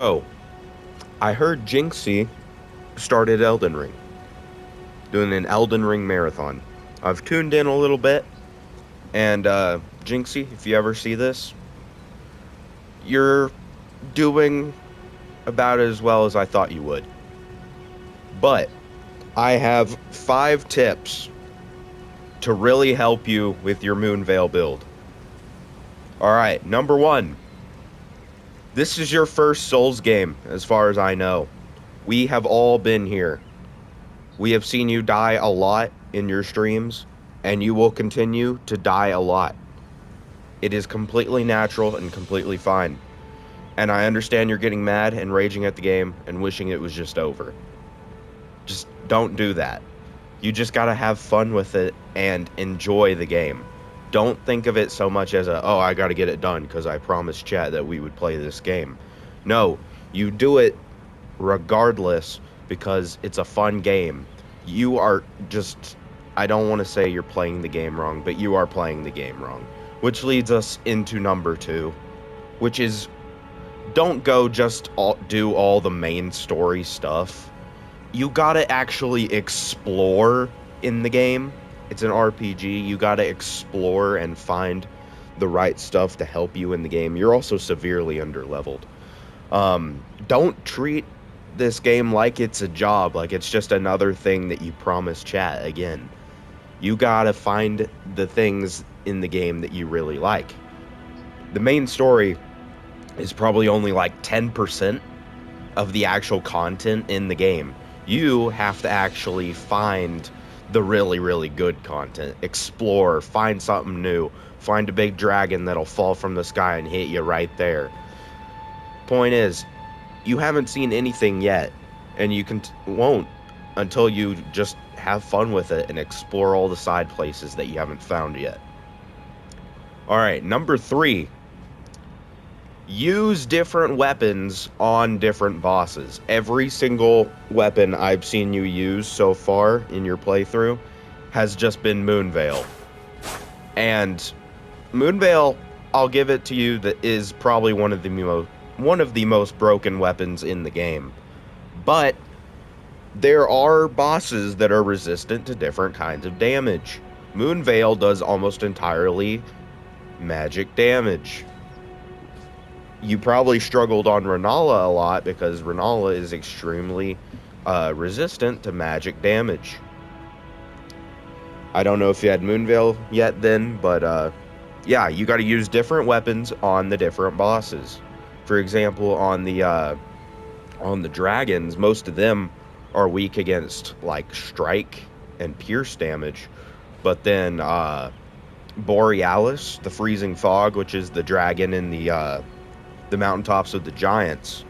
Oh, I heard Jynxzi started Elden Ring, doing an Elden Ring marathon. I've tuned in a little bit, and Jynxzi, if you ever see this, you're doing about as well as I thought you would. But I have 5 tips to really help you with your Moonveil build. All right, number one, this is your first Souls game, as far as I know. We have all been here. We have seen you die a lot in your streams, and you will continue to die a lot. It is completely natural and completely fine. And I understand you're getting mad and raging at the game and wishing it was just over. Just don't do that. You just gotta have fun with it and enjoy the game. Don't think of it so much as oh, I gotta get it done because I promised chat that we would play this game. No, you do it regardless because it's a fun game. You are just, I don't want to say you're playing the game wrong, but you are playing the game wrong. Which leads us into number 2, which is don't go just do all the main story stuff. You gotta actually explore in the game. It's an RPG. You gotta explore and find the right stuff to help you in the game. You're also severely underleveled. Don't treat this game like it's a job, like it's just another thing that you promised chat again. You gotta find the things in the game that you really like. The main story is probably only like 10% of the actual content in the game. You have to actually find the really, really good content. Explore, find something new, find a big dragon that'll fall from the sky and hit you right there. Point is, you haven't seen anything yet, and you won't until you just have fun with it and explore all the side places that you haven't found yet. All right, number 3, use different weapons on different bosses. Every single weapon I've seen you use so far in your playthrough has just been Moonveil. And Moonveil, I'll give it to you, that is probably one of the most broken weapons in the game. But there are bosses that are resistant to different kinds of damage. Moonveil does almost entirely magic damage. You probably struggled on Renala a lot because Renala is extremely resistant to magic damage. I don't know if you had Moonveil yet then, but yeah, you got to use different weapons on the different bosses. For example, on the dragons, most of them are weak against like strike and pierce damage, but then Borealis, the freezing fog, which is the dragon in the mountaintops of the giants,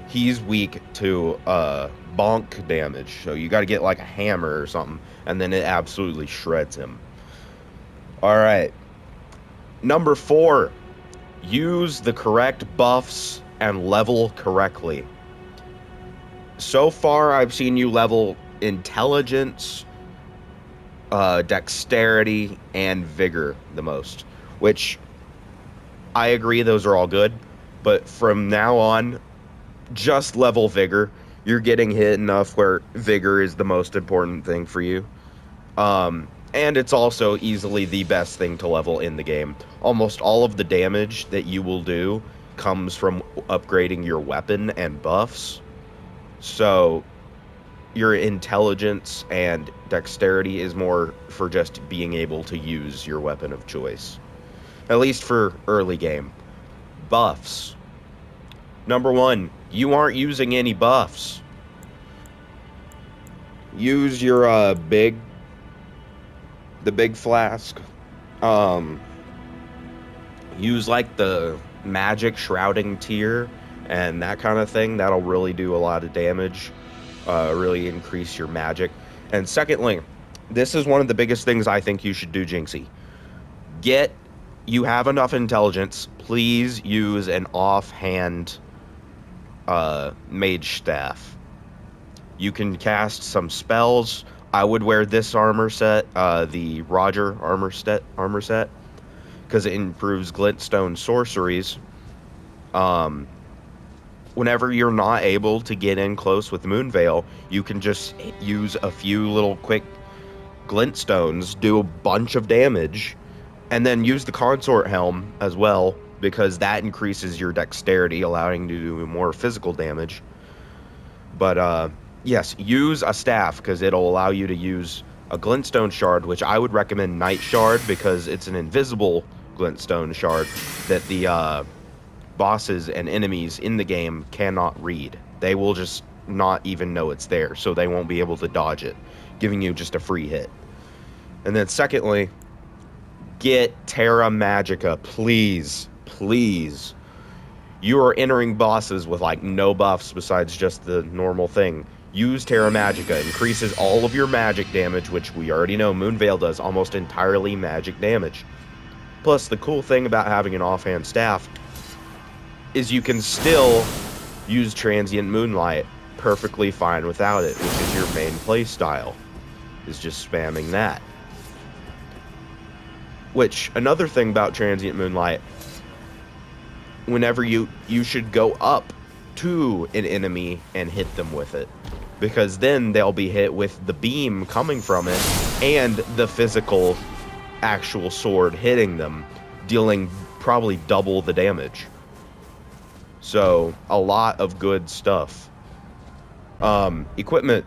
he's weak to bonk damage. So you got to get like a hammer or something, and then it absolutely shreds him. All right, number 4, use the correct buffs and level correctly. So far, I've seen you level intelligence, dexterity, and vigor the most, which I agree those are all good, but from now on, just level vigor. You're getting hit enough where vigor is the most important thing for you. And it's also easily the best thing to level in the game. Almost all of the damage that you will do comes from upgrading your weapon and buffs. So your intelligence and dexterity is more for just being able to use your weapon of choice. At least for early game. Buffs. Number 1, you aren't using any buffs. Use your the big flask. Use like the magic shrouding tier and that kind of thing. That'll really do a lot of damage. Really increase your magic. And secondly, this is one of the biggest things I think you should do, Jynxzi. You have enough intelligence. Please use an offhand mage staff. You can cast some spells. I would wear this armor set, the Roger armor set, because it improves glintstone sorceries. whenever you're not able to get in close with Moonveil, you can just use a few little quick glintstones, do a bunch of damage, and then use the Consort Helm as well, because that increases your dexterity, allowing you to do more physical damage. But yes, use a staff, because it'll allow you to use a glintstone shard, which I would recommend Night Shard, because it's an invisible glintstone shard that the bosses and enemies in the game cannot read. They will just not even know it's there, so they won't be able to dodge it, giving you just a free hit. And then secondly, get Terra Magica, please. Please. You are entering bosses with like no buffs besides just the normal thing. Use Terra Magica. Increases all of your magic damage, which we already know Moonveil does almost entirely magic damage. Plus, the cool thing about having an offhand staff is you can still use Transient Moonlight perfectly fine without it, which is your main play style, is just spamming that. Which, another thing about Transient Moonlight, whenever you should go up to an enemy and hit them with it, because then they'll be hit with the beam coming from it and the physical actual sword hitting them, dealing probably double the damage. So, a lot of good stuff. Equipment.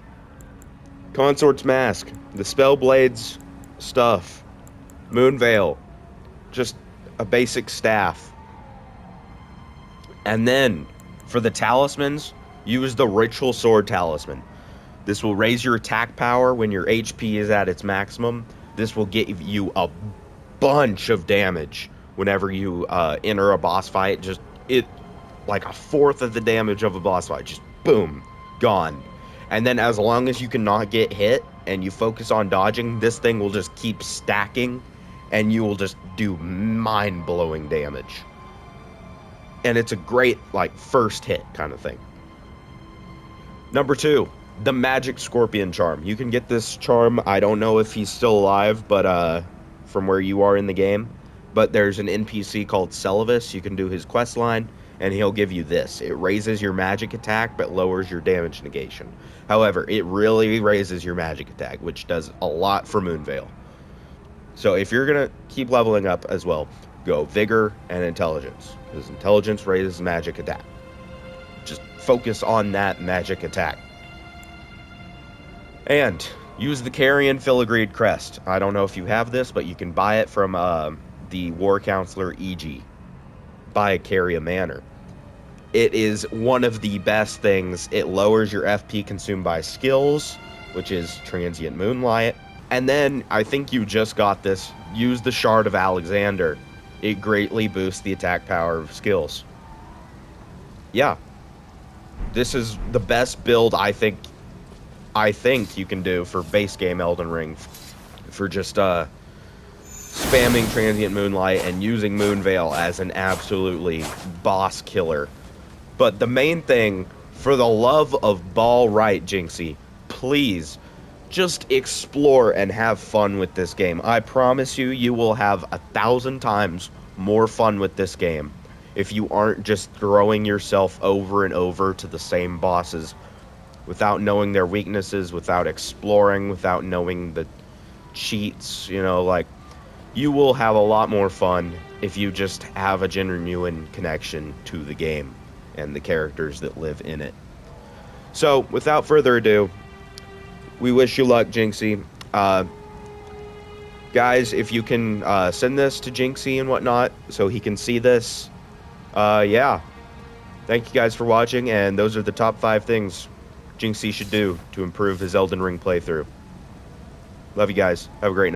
Consort's Mask. The Spellblades stuff. Moonveil. Just a basic staff. And then, for the talismans, use the Ritual Sword Talisman. This will raise your attack power when your HP is at its maximum. This will give you a bunch of damage whenever you enter a boss fight. Just, like a fourth of the damage of a boss fight. Just, boom, gone. And then as long as you cannot get hit and you focus on dodging, this thing will just keep stacking and you will just do mind-blowing damage. And it's a great, like, first hit kind of thing. Number 2, the Magic Scorpion Charm. You can get this charm. I don't know if he's still alive, but from where you are in the game. But there's an NPC called Celavis. You can do his quest line, and he'll give you this. It raises your magic attack, but lowers your damage negation. However, it really raises your magic attack, which does a lot for Moonveil. So if you're going to keep leveling up as well, go Vigor and Intelligence, because Intelligence raises magic attack. Just focus on that magic attack. And use the Carrion Filigreed Crest. I don't know if you have this, but you can buy it from the War Counselor E.G. by Caria Manor. It is one of the best things. It lowers your FP consumed by skills, which is Transient Moonlight. And then, I think you just got this, use the Shard of Alexander. It greatly boosts the attack power of skills. Yeah. This is the best build I think you can do for base game Elden Ring. For just spamming Transient Moonlight and using Moonveil as an absolutely boss killer. But the main thing, for the love of ball right, Jynxzi, please just explore and have fun with this game. I promise you, you will have 1,000 times more fun with this game if you aren't just throwing yourself over and over to the same bosses without knowing their weaknesses, without exploring, without knowing the cheats, you know, like, you will have a lot more fun if you just have a genuine connection to the game and the characters that live in it. So, without further ado, we wish you luck, Jynxzi. Guys, if you can send this to Jynxzi and whatnot so he can see this, yeah. Thank you guys for watching, and those are the top 5 things Jynxzi should do to improve his Elden Ring playthrough. Love you guys. Have a great night.